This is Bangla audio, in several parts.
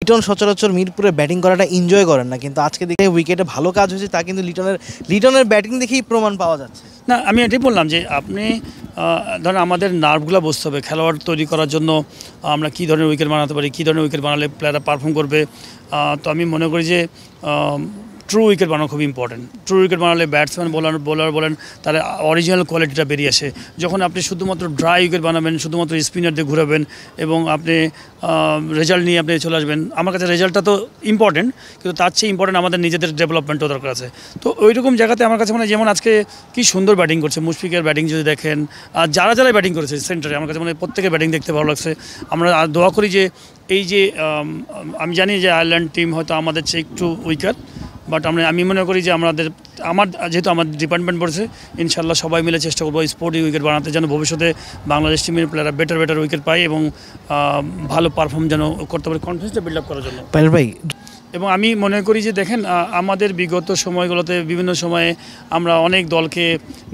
লিটন সচরাচর মিরপুরে ব্যাটিং করাটা এনজয় করেন না, কিন্তু আজকে দেখে উইকেটে ভালো কাজ হয়েছে, তা কিন্তু লিটনের ব্যাটিং দেখেই প্রমাণ পাওয়া যাচ্ছে। না, আমি এটাই বললাম যে আপনি ধরেন আমাদের নার্ভগুলো বুঝতে হবে খেলোয়াড় তৈরি করার জন্য আমরা কী ধরনের উইকেট বানাতে পারি, কী ধরনের উইকেট বানালে প্লেয়াররা পারফর্ম করবে। তো আমি মনে করি যে ট্রু উইকেট বানানো খুব ইম্পর্টেন্ট। ট্রু উইকেট বানালে ব্যাটসম্যান বোলার বলেন তার অরিজিনাল কোয়ালিটিটা বেরিয়ে আসে। যখন আপনি শুধুমাত্র ড্রাই উইকেট বানাবেন, শুধুমাত্র স্পিনার দিয়ে ঘুরাবেন এবং আপনি রেজাল্ট নিয়ে আপনি চলে আসবেন, আমার কাছে রেজাল্টটা তো ইম্পর্টেন্ট, কিন্তু তার চেয়ে ইম্পর্টেন্ট আমাদের নিজেদের ডেভেলপমেন্টও দরকার আছে। তো ওইরকম জায়গাতে আমার কাছে মনে হয় যেমন আজকে কী সুন্দর ব্যাটিং করছে মুশফিকের ব্যাটিং যদি দেখেন, আর যারা ব্যাটিং করেছে সেন্টারে, আমার কাছে মনে হয় প্রত্যেকের ব্যাটিং দেখতে ভালো লাগছে। আমরা দোয়া করি যে এই যে আমি জানি যে আয়ারল্যান্ড টিম হয়তো আমাদের চেয়ে একটু উইকার, বাট আমি মনে করি যে যেহেতু আমার ডিপার্টমেন্ট পড়ছে, ইনশাল্লাহ সবাই মিলে চেষ্টা করবো স্পোর্টিং উইকেট বানাতে, যেন ভবিষ্যতে বাংলাদেশ টিমের প্লেয়াররা বেটার উইকেট পায় এবং ভালো পারফর্ম যেন করতে পারে, কনফিডেন্সটা বিল্ড আপ করার জন্য। ভাই, এবং আমি মনে করি যে দেখেন আমাদের বিগত সময়গুলোতে বিভিন্ন সময়ে আমরা অনেক দলকে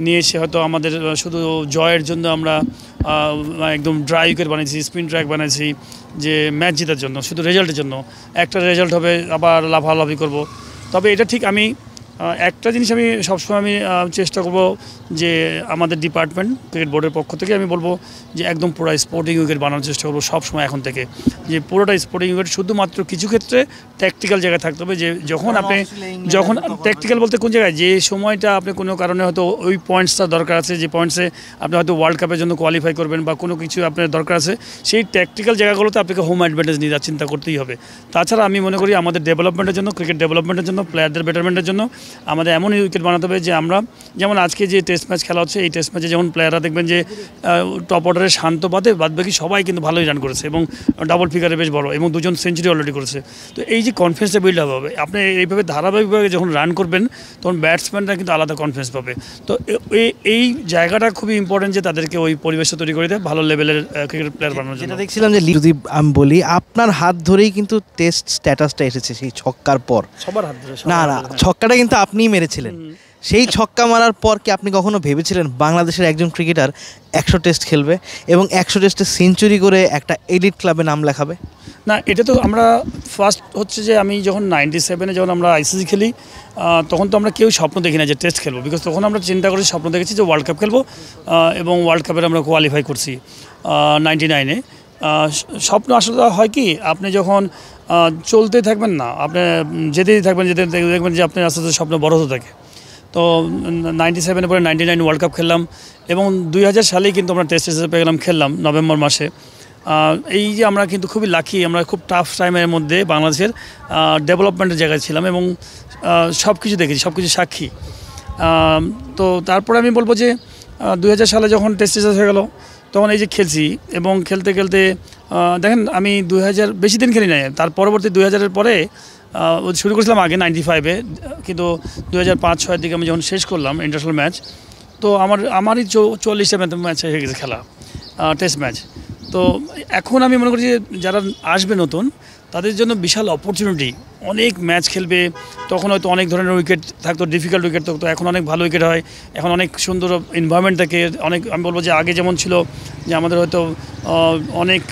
নিয়ে এসে হয়তো আমাদের শুধু জয়ের জন্য আমরা একদম ড্রাই উইকেট বানিয়েছি, স্পিন ট্র্যাক বানিয়েছি যে ম্যাচ জেতার জন্য, শুধু রেজাল্টের জন্য। একটা রেজাল্ট হবে আবার লাফালাফি করব। তবে এটা ঠিক আমি একটা জিনিস আমি সবসময় চেষ্টা করব যে আমাদের ডিপার্টমেন্ট ক্রিকেট বোর্ডের পক্ষ থেকে আমি বলবো যে একদম পুরো স্পোর্টিং উইকেট বানানোর চেষ্টা করবো সবসময় এখন থেকে, যে পুরোটা স্পোর্টিং উইকেট। শুধুমাত্র কিছু ক্ষেত্রে ট্যাকটিক্যাল জায়গায় থাকতে হবে, যে যখন ট্যাকটিক্যাল বলতে কোন জায়গায় যে সময়টা আপনি কোনো কারণে হয়তো ওই পয়েন্টসটা দরকার আছে, যে পয়েন্টসে আপনি হয়তো ওয়ার্ল্ড কাপের জন্য কোয়ালিফাই করবেন বা কোনো কিছু আপনার দরকার আছে, সেই ট্যাকটিক্যাল জায়গাগুলোতে আপনাকে হোম অ্যাডভান্টেজ নিয়ে চিন্তা করতেই হবে। তাছাড়া আমি মনে করি আমাদের ডেভেলপমেন্টের জন্য, ক্রিকেট ডেভেলপমেন্টের জন্য, প্লেয়ারদের বেটারমেন্টের জন্য আমাদের এমনই উইকেট বানাতে হবে যে আমরা যেমন আজকে যে টেস্ট ম্যাচ খেলা হচ্ছে, এই টেস্ট ম্যাচে যেমন প্লেয়াররা দেখবেন যে টপ অর্ডারে শান্ত বাদবাকি সবাই কিন্তু ভালোই রান করেছে এবং ডাবল ফিগারে বেশ বড়, এবং দুজন সেঞ্চুরি অলরেডি করেছে। তো এই যে কনফিডেন্সটা বিল্ড আপ হবে, আপনি এইভাবে ধারাবাহিকভাবে যখন রান করবেন তখন ব্যাটসম্যানরা কিন্তু আলাদা কনফিডেন্স পাবে। তো এই জায়গাটা খুবই ইম্পর্টেন্ট যে তাদেরকে ওই পরিবেশটা তৈরি করে দেয় ভালো লেভেলের ক্রিকেট প্লেয়ার বানানোর জন্য। দেখছিলাম যে যদি আমি বলি আপনার হাত ধরেই কিন্তু টেস্ট স্ট্যাটাসটা এসেছে সেই ছক্কার পর, সবার হাত ধরে। না ছক্কাটা কিন্তু আপনিই মেরেছিলেন। সেই ছক্কা মারার পর কি আপনি কখনো ভেবেছিলেন বাংলাদেশের একজন ক্রিকেটার 100 টেস্ট খেলবে এবং 100 টেস্টে সেঞ্চুরি করে একটা এলিট ক্লাবে নাম লেখাবে? না, এটা তো আমরা ফার্স্ট হচ্ছে যে আমি যখন 97-এ যখন আমরা আইসিসি খেলি, তখন তো আমরা কেউ স্বপ্ন দেখি না যে টেস্ট খেলবো, বিকজ তখন আমরা চিন্তা করেছি, স্বপ্ন দেখেছি যে ওয়ার্ল্ড কাপ খেলবো, এবং ওয়ার্ল্ড কাপের আমরা কোয়ালিফাই করছি 99-এ। স্বপ্ন আসলে হয় কি, আপনি যখন চলতে থাকবেন না, আপনি যেতেই থাকবেন দেখবেন যে আপনার আস্তে আস্তে স্বপ্ন বড় হতে থাকে। তো 97-এর পরে 99 ওয়ার্ল্ড কাপ খেললাম এবং 2000 সালেই কিন্তু আমরা টেস্ট হিসেবে পেয়ে গেলাম, খেললাম নভেম্বর মাসে। এই যে আমরা কিন্তু খুবই লাকি, আমরা খুব টাফ টাইমের মধ্যে বাংলাদেশের ডেভেলপমেন্টের জায়গায় ছিলাম এবং সব কিছু দেখেছি, সব কিছু সাক্ষী। তো তারপরে আমি বলবো যে 2000 সালে যখন টেস্ট হিসেবে হয়ে গেল, তখন এই যে খেলছি এবং খেলতে দেখেন আমি 2000 বেশি দিন খেলি নাই, তার পরবর্তী 2000-এর পরে শুরু করেছিলাম আগে 95-এ, কিন্তু 2005-06 দিকে আমি যখন শেষ করলাম ইন্টারন্যাশনাল ম্যাচ, তো আমারই 40টা ম্যাচ হয়ে গেছে খেলা, টেস্ট ম্যাচ। তো এখন আমি মনে করি যে যারা আসবে নতুন, তাদের জন্য বিশাল অপরচুনিটি, অনেক ম্যাচ খেলবে, তখন হয়তো অনেক ধরনের উইকেট থাকতো, ডিফিকাল্ট উইকেট থাকতো, এখন অনেক ভালো উইকেট হয়, এখন অনেক সুন্দর এনভায়রনমেন্ট থাকে, অনেক আমি বলবো যে আগে যেমন ছিল যে আমাদের হয়তো অনেক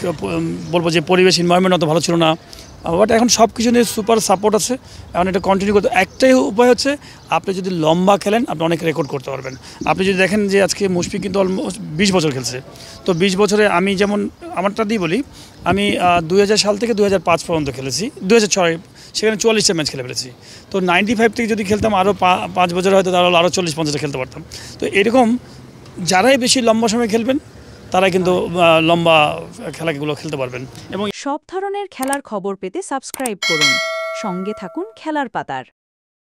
বলবো যে পরিবেশ এনভায়রনমেন্ট অত ভালো ছিল না, বাট এখন সব কিছু নিয়ে সুপার সাপোর্ট আছে। এখন এটা কন্টিনিউ করতে একটাই উপায় হচ্ছে, আপনি যদি লম্বা খেলেন আপনি অনেক রেকর্ড করতে পারবেন। আপনি যদি দেখেন যে আজকে মুশফিক কিন্তু অলমোস্ট 20 বছর খেলছে, তো 20 বছরে আমি যেমন আমারটা দিয়ে বলি, আমি 2000 সাল থেকে 2005 পর্যন্ত খেলেছি, 2006 সেখানে 44টা ম্যাচ খেলে ফেলেছি। তো 95 থেকে যদি খেলতাম আরও 5 বছর হয়তো তাহলে আরও 40-50টা খেলতে পারতাম। তো এরকম যারাই বেশি লম্বা সময় খেলবেন তারা কিন্তু লম্বা খেলাগুলো খেলতে পারবেন। এবং সব ধরনের খেলার খবর পেতে সাবস্ক্রাইব করুন, সঙ্গে থাকুন খেলার পাতার।